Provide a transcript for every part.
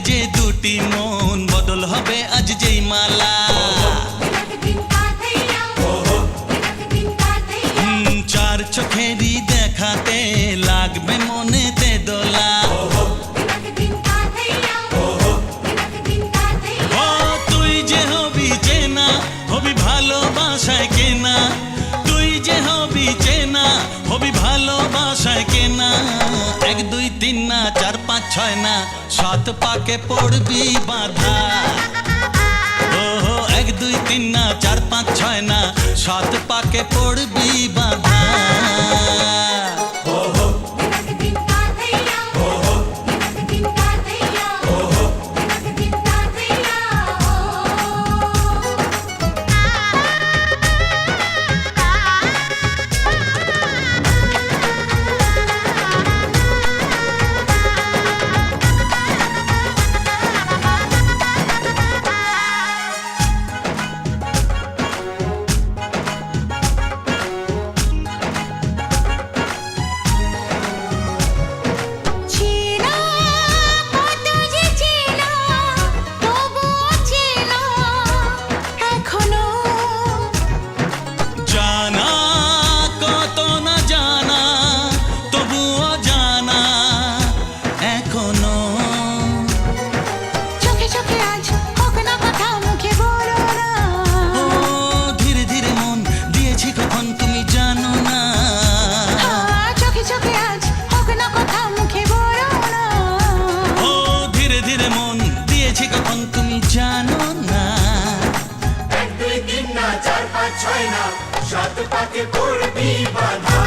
যে দুটি মন বদল হবে আজ যেই মালা চার চোখেরই দেখাতে লাগবে মনেতে দোলা তুই যে হবি চেনা হবি ভালোবাসায় কেনা তুই যে হবি চেনা হবি ভালোবাসায় কেনা 1 2 3 না 4 5 6 না 7 পাকে পড়বি বাঁধা 1 2 3 না 4 5 6 না 7 পাকে পড়বি বাঁধা সাত পাকে পড়বি বাঁধা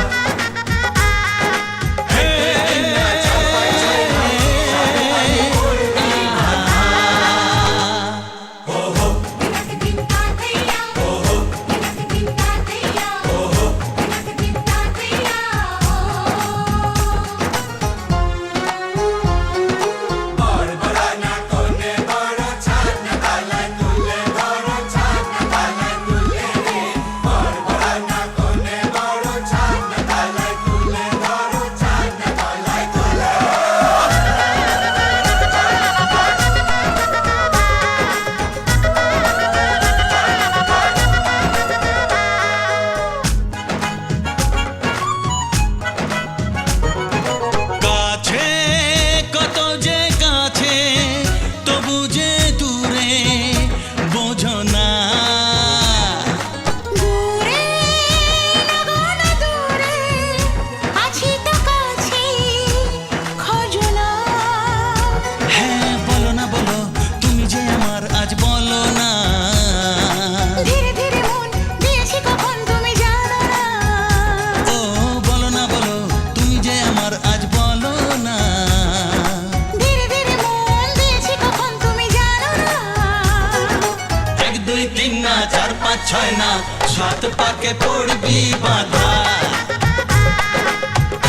चार पाँच छय ना 7 पाके पड़बी बाधा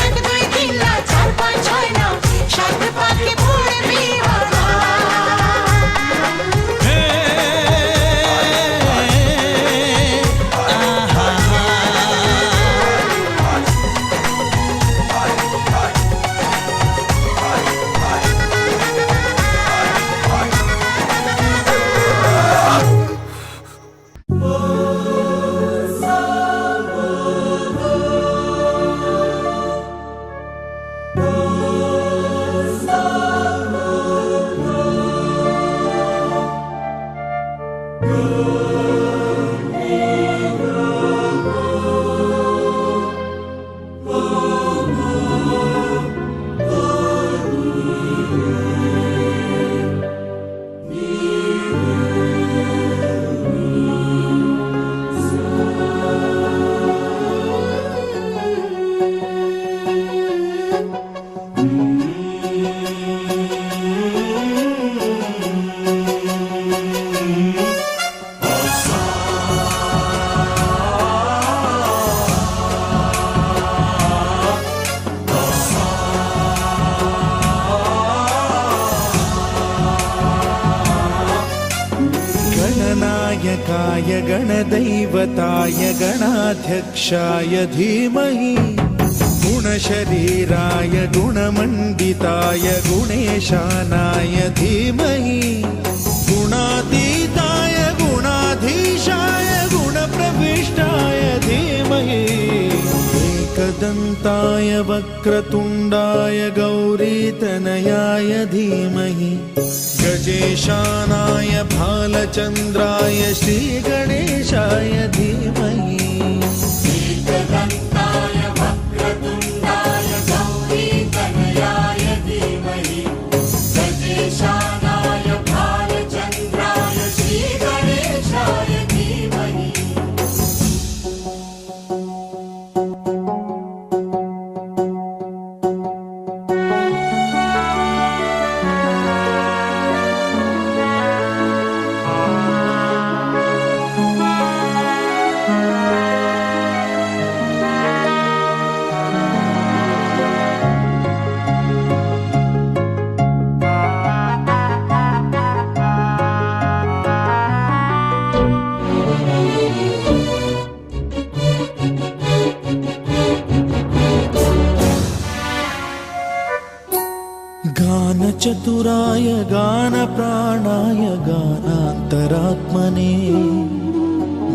1 2 3 ना 4 5 6 ना 7 पाके पड़बी बाधा गणनायकाय गणदैवताय गणाध्यक्षाय धीमहि गुणशरीराय गुणमण्डिताय गुणेशानाय धीमहि गुणातीताय गुणाधीशाय गुणप्रविष्टाय धीमहि एकदन्ताय वक्रतुण्डाय गौरीतनयाय धीमहि गजेशानाय भालचन्द्राय श्रीगणेशाय धीमहि एकदन्ताय वक्रतुण्डाय गौरीतनयाय धीमहि गजेशानाय भालचन्द्राय श्रीगणेशाय धीमहि गानचतुराय गानप्राणाय गानान्तरात्मने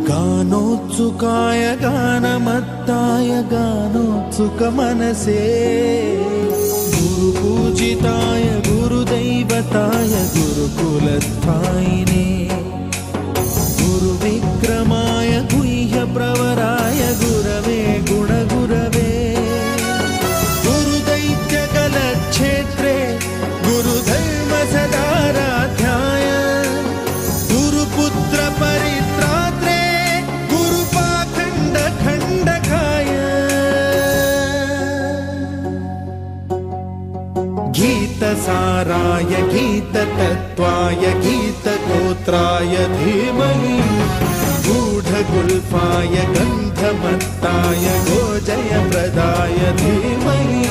गानोत्सुकाय गानमत्ताय गानोत्सुकमनसे गुरुपूजिताय गुरुदैवताय गुरुकुलस्थायिने गुरुविक्रमाय गुह्यप्रवराय गुरवे गुणगुरवे गुरुदैत्यकलक्षेत्रे गुरुधर्मसदाराध्याय गुरुपुत्रपरित्रात्रे गुरुपाखण्डखण्डकाय गीतसाराय गीततत्त्वाय गीतगोत्राय धीमहि गूढगुल्फाय गन्धमत्ताय गोजयप्रदाय धीमहि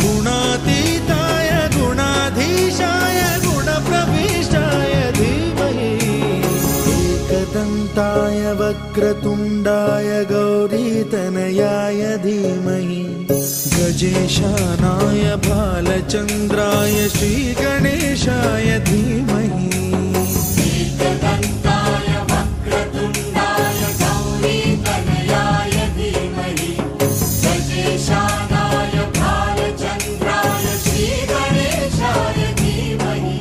गुणातीताय गुणाधीशाय गुणप्रविष्टाय धीमहि एकदन्ताय वक्रतुण्डाय गौरीतनयाय धीमहि गजेशानाय भालचन्द्राय श्रीगणेशाय धीमहि एकदन्ताय वक्रतुण्डाय गौरीतनयाय धीमहि गजेशानाय भालचन्द्राय श्रीगणेशाय धीमहि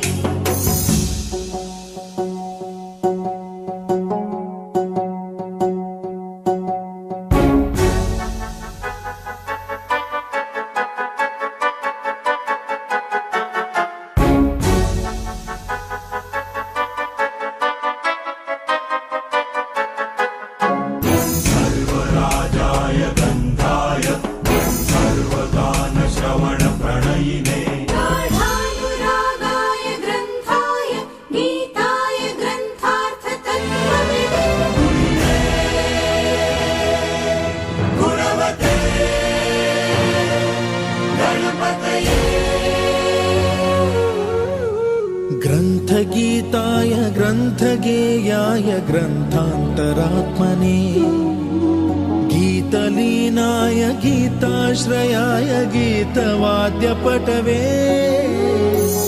गाढानुरागाय ग्रन्थाय गीताय ग्रन्थार्थतत्त्वविदे गुणवते गणपतये ग्रन्थगीताय ग्रन्थगेयाय ग्रन्थान्तरात्मने गीतलीनाय गीताश्रयाय गीतवाद्यपटवे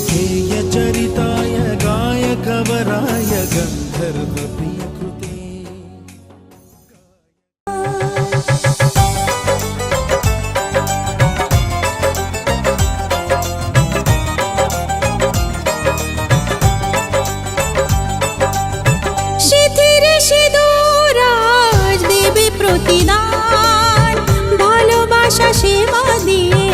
गेयचरिताय गायकवराय गन्धर्वप्रियकृते শিথির সিঁদুরাজ দেবে প্রতিদান ভালোবাসা সেবা দিয়ে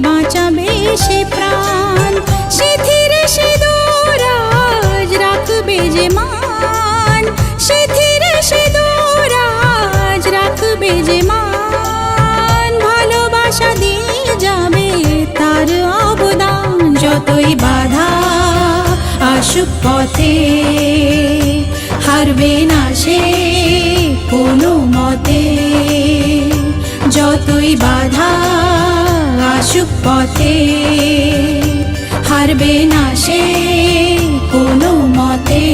বাঁচাবে সে প্রাণ শিথির সিঁদুরাজ রাখবে যে মান শিথির সিঁদুরাজ রাখবে যে মান ভালোবাসা দিয়ে যাবে তার অবদান যতই বাধা আসুক পথে হারবে না সে কোনো মতে যতই বাধা আসুক পথে হারবে না সে কোনো মতে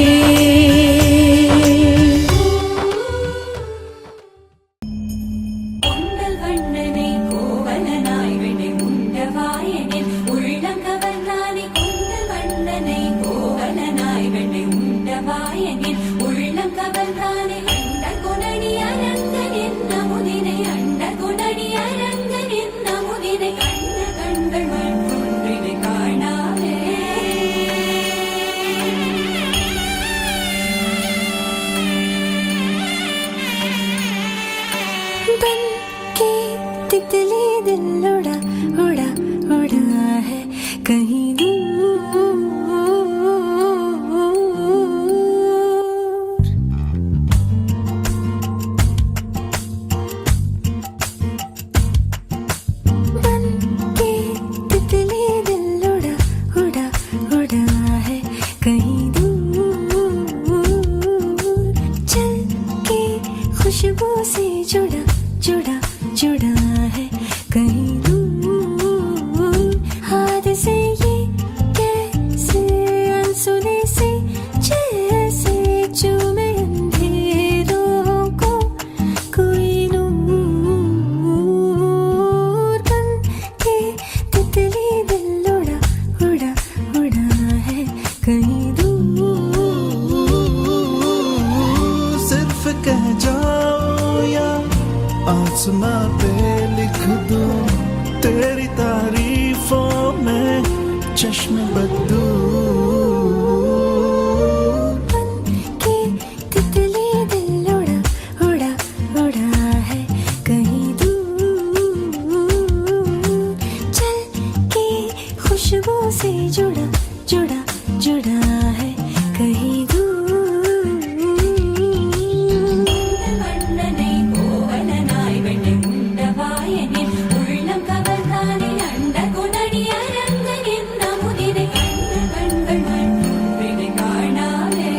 உண்டவாயனின் உள்ளம் கவர்ந்தானே அண்ட குணனி அரங்கன் என்ன முதினை அண்ட குணனி அரங்கன் என்ன முதினை கண்ட கண்கள் மற்றொன்றினை காணாமே बन के तितली दिल उड़ा उड़ा उड़ा है कहीं दूर बन के तितली दिल उड़ा उड़ा उड़ा है कहीं दूर चल के खुशबू से जुड़ा जुड़ा जुड़ा है कहीं दूर हाथ से ये कैसे अनसुने से जैसे चूमे अंधेरों को कोई नूर बन के तितली दिल उड़ा उड़ा उड़ा है कहीं दूर सिर्फ कह जाओ या आसमां पे लिख दूं तेरी तारीफों में चश्म बदू के तितली दिल उड़ा उड़ा उड़ा है कहीं दूर चल के खुशबू से जुड़ा जुड़ा जुड़ा है कहीं दूर மன்னனை கோவலனாய் வெண்ணை உண்டவாயனின் உள்ளம் கவர்ந்தானே அண்ட குணனி அரங்கன் என்ன முதினை கண்ட கண்கள் மற்றொன்றினை காணாமே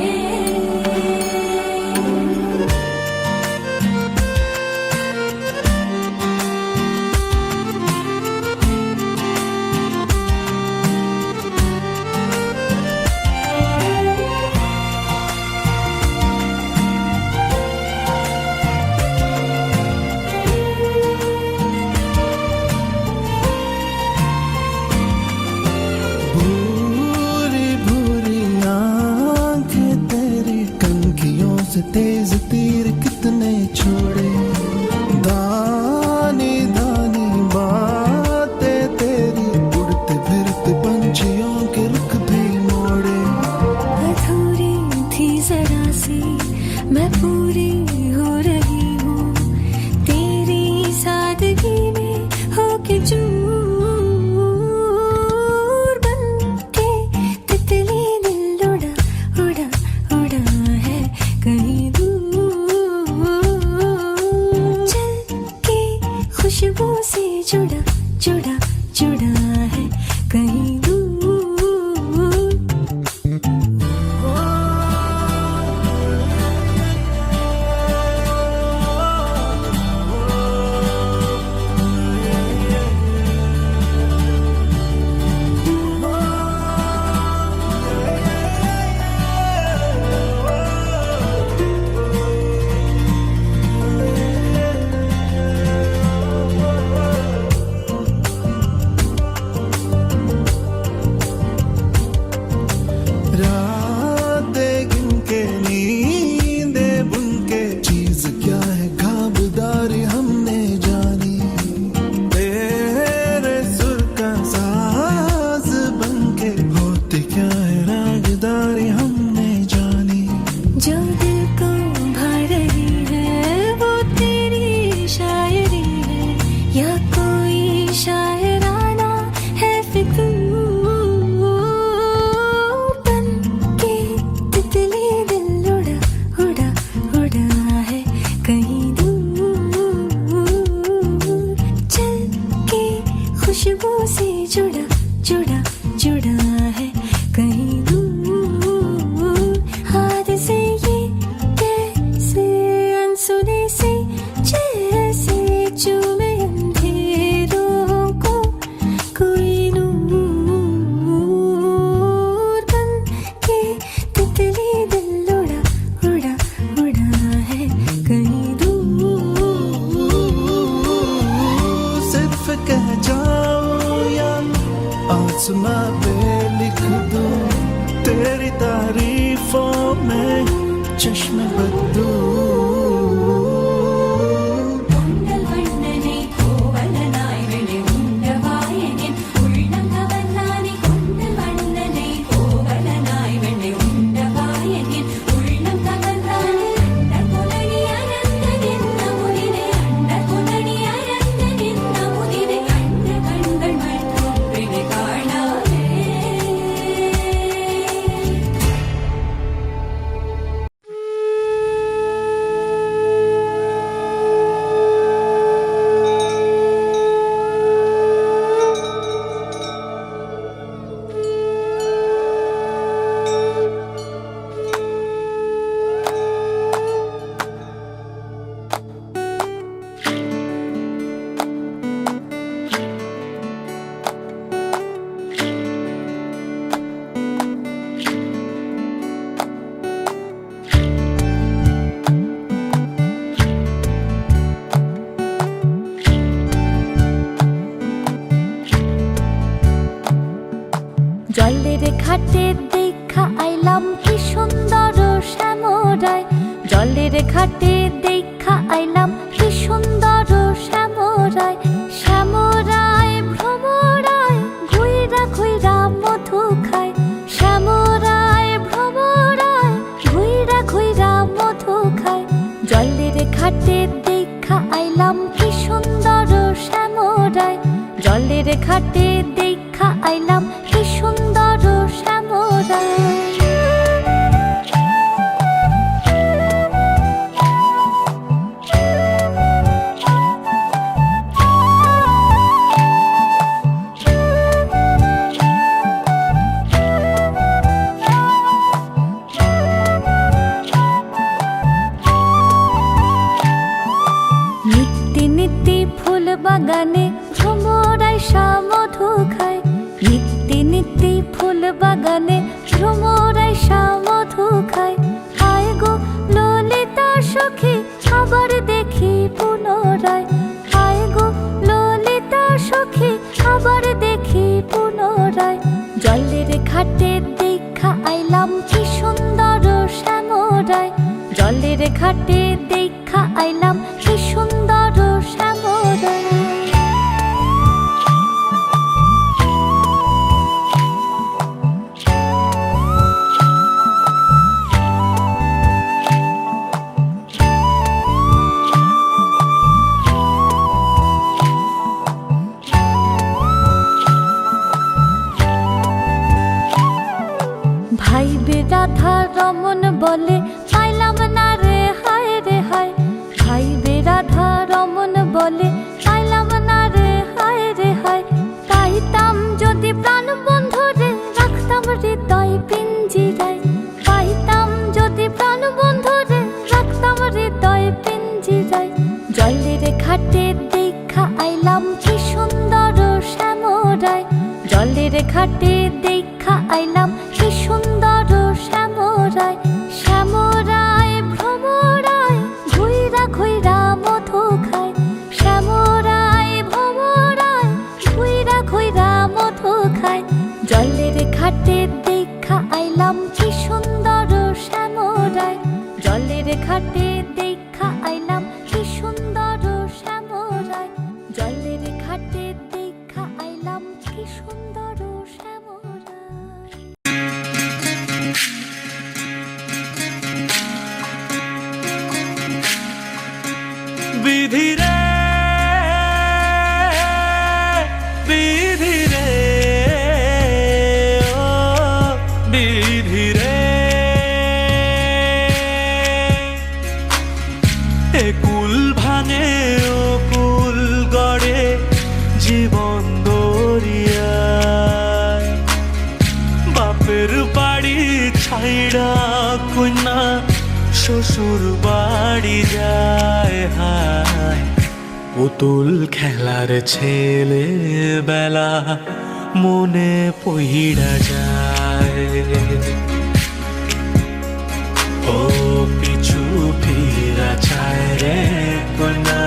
भूरी भूरी आंखें तेरी कंखियों से तेज तीर कितने छोड़े दानी दानी बातें तेरी उड़ते फिरते पंछियों के रुख भी मोड़े अधूरी थी जरा सी मैं पूरी हो रही हूँ तेरी सादगी में होके चूर बन के तितली दिल उड़ा उड़ा उड़ा है कहीं दूर चल के खुशबू से जुड़ा जुड़ा जुड़ा है कहीं दूर रातें गिन के नींदे बुन के चीज क्या है खाबदारी हमने जानी तेरे सुर का साज बन के होती क्या है रागदारी हमने जानी जो दिल को भा रही है वो तेरी शायरी है या कोई शायराना है फितूर बन के तितली दिल उड़ा उड़ा उड़ा है कहीं दूर चल के खुशबू से जुड़ा जुड़ा जुड़ा है कहीं दूर हाथ से ये कैसे अनसुने से जैसे चूमे अंधेरों को कोई नूर बन के तितली दिल उड़ा उड़ा उड़ा है कहीं दूर सिर्फ कह जाओ या आसमां पे लिख दूं तेरी तारीफों में चश्म बदलू കൊണ്ടൽ വണ്ണനെ കോവലനായി വെളി ഉണ്ടവായനിൻ ഉള്ളം കവർന്നാനി കൊണ്ടൽ വണ്ണനെ കോവലനായി വെളി ഉണ്ടവായനിൻ ഉള്ളം കവർന്നാനി അണ്ടകൊലടിയരന്തനിന്ന മുതിനെ അണ്ടകൊലടിയരന്തനിന്ന മുതിനെ കണ്ട കൺകൾ മറ്റും പിടി കാണാതെ জলের ঘাটে দেখা আইলাম কি সুন্দর শ্যামরায় জলের ঘাটে দেখা আইলাম কি সুন্দর শ্যামরায় শ্যামরায় ভ্রমরায় ঘুইরা ঘুইরা মধু খায় শ্যামরায় ভ্রমরায় ঘুইরা ঘুইরা মধু খায় জলের ঘাটে দেখা আইলাম কি সুন্দর শ্যামরায় জলের ঘাটে দেখা আইলাম কি সুন্দর শ্যামরায় নিত্যি নিত্যি ফুল বাগানে ভ্রমরায় মধু খায় নিত্যি নিত্যি ফুল বাগানে ভ্রমরায় মধু খায় হায় গো ললিতা সখী আবার দেখি পুনরায় হায় গো ললিতা সখী আবার দেখি পুনরায় জলের ঘাটে দেখা আইলাম কি সুন্দর শ্যামরায় জলের ঘাটে দেখা আইলাম কি সুন্দর শ্যামরায় ভাইবে রাধা রমন বলে পাইলাম না রে হায় রে হায় ভাইবে রাধা রমন বলে পাইলাম না রে হায় রে হায় পাইতাম যদি প্রাণ বন্ধু রে রাখতাম হৃদয় পিঞ্জিরায় পাইতাম যদি প্রাণ বন্ধু রে রাখতাম হৃদয় পিঞ্জিরায় জলের ঘাটে দেখা আইলাম কি সুন্দর শ্যামরায় জলের ঘাটে দেখা আইলাম কি সুন্দর শ্যামরায় শ্যামরায় ভ্রমরায় ঘুইরা ঘুইরা মধু খায় শ্যামরায় ভ্রমরায় ঘুইরা ঘুইরা মধু খায় জলের ঘাটে দেখা আইলাম কি সুন্দর শ্যামরায় জলের ঘাটে দেখা আইলাম কি সুন্দর শ্যামরায় জলের ঘাটে দেখা আইলাম কি সুন্দর শ্যামরায় विधि रे विधि रे ओ विधि रे ए कुल भाঙে ও কুল গড়ে জীবন দরিয়ায় বাপের বাড়ি ছাইড়া কন্যা শ্বশুর বাড়ি যায় হায় পুতুল খেলার ছেলে বেলা মনে পইড়া যায় ও পিছু ফিরা চায় রে কন্যা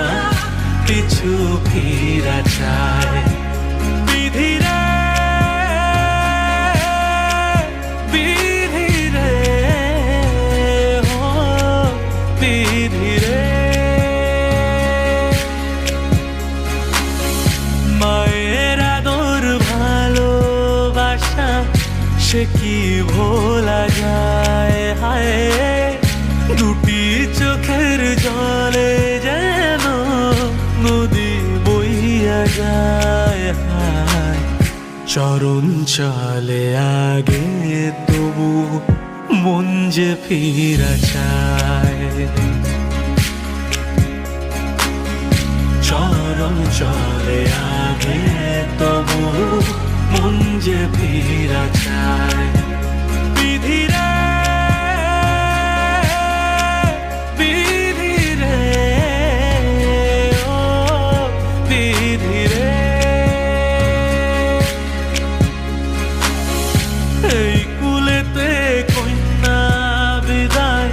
পিছু ফিরা চায় বিধি রে বিধি রে ও চরণ চলে আগে তবু মন যে ফিরা চায়, চরণ চলে আগে তবু মন যে ফিরা চায়। বিধিরে বিধিরে ও বিধিরে, এই কুলেতে কন্যা বিদায়,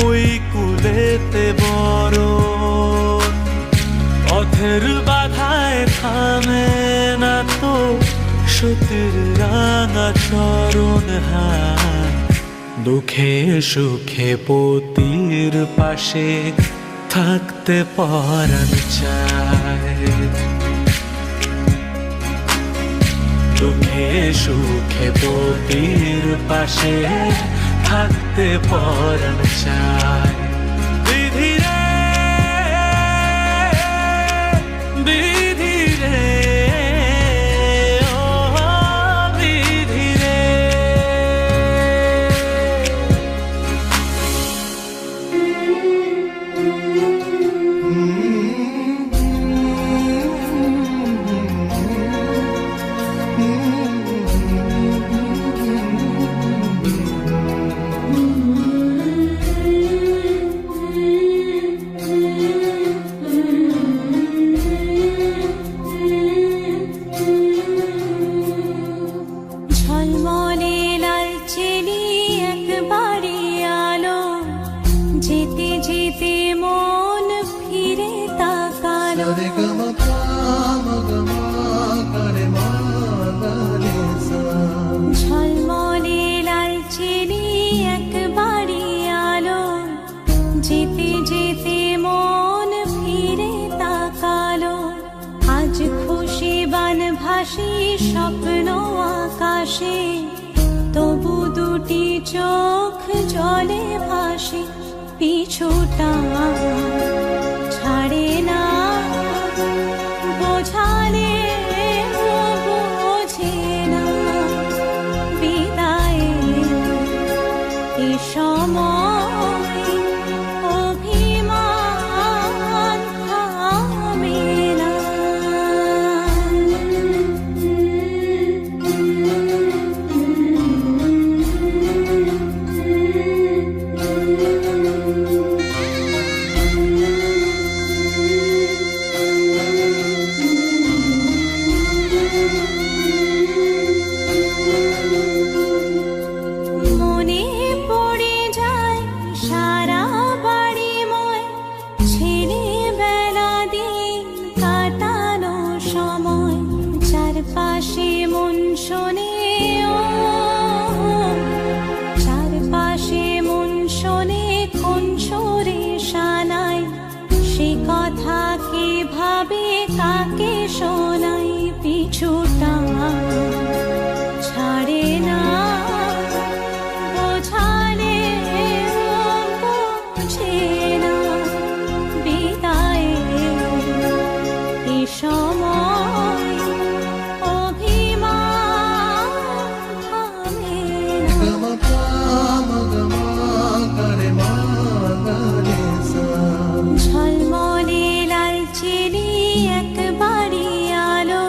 ওই কুলেতে বড় পথের বাধায় থামে না তো সতীর রাঙা চরণ হাত। দুঃখে সুখে পতির পাশে থাকতে পরাণ চায়, দুঃখে সুখে পতির পাশে থাকতে পরাণ চায়। বিধিরে বিধিরে ও বিধিরে, ঝলমলে লালচেলি একবারে আলো, যেতে যেতে মন ফিরে তাকালো। ঝলমলে লালচেলি একবারে আলো, যেতে যেতে মন ফিরে তাকালো। আজ খুশি বান ভাসি স্বপ্ন আকাশে, তবু দুটি চোখ জলে ভাসে। পিছুটা ছাড়ে না, বোঝালে বোঝে না। বিদায়ে এ সময় অভিমান থামে না। মনে পড়ে যায় সারা বাড়িময়, ছেলেবেলা দিন কাটানো সময়। চারপাশে মন শোনে ও, চারপাশে মন শোনে কোন সুরে শানায়। সে কথা কে ভাবে কাকে শোনাই। পিছুটা ছাড়ে না, বোঝালে বোঝে না। বিদায়ে এ সময় অভিমান থামে না। ঝলমলে লালচেলি একবারে আলো,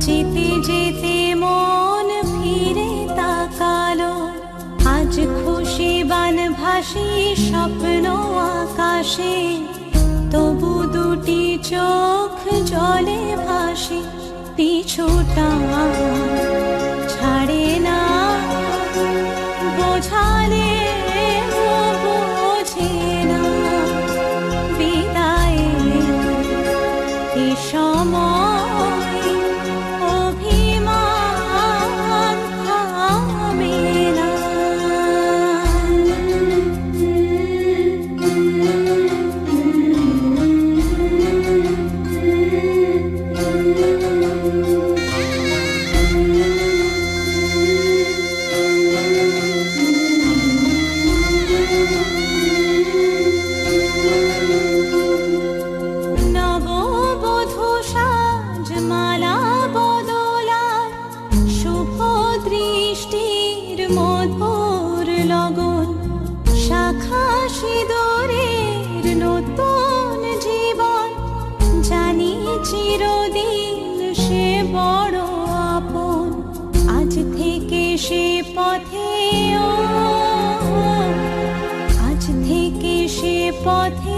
যেতে যেতে মন ফিরে তাকালো। আজ খুশি বান ভাসি স্বপ্ন আকাশে, তবু দুটি চোখ জলে ভাসে। পিছুটা ছাড়ে না, বোঝালে বোঝে না। বিদায়ে এ সময় অভিমান থামে না। মাখা সিঁদুরের নতুন জীবন, জানি চিরদিন সে বড় আপন। আজ থেকে সে পথে, আজ থেকে সে পথে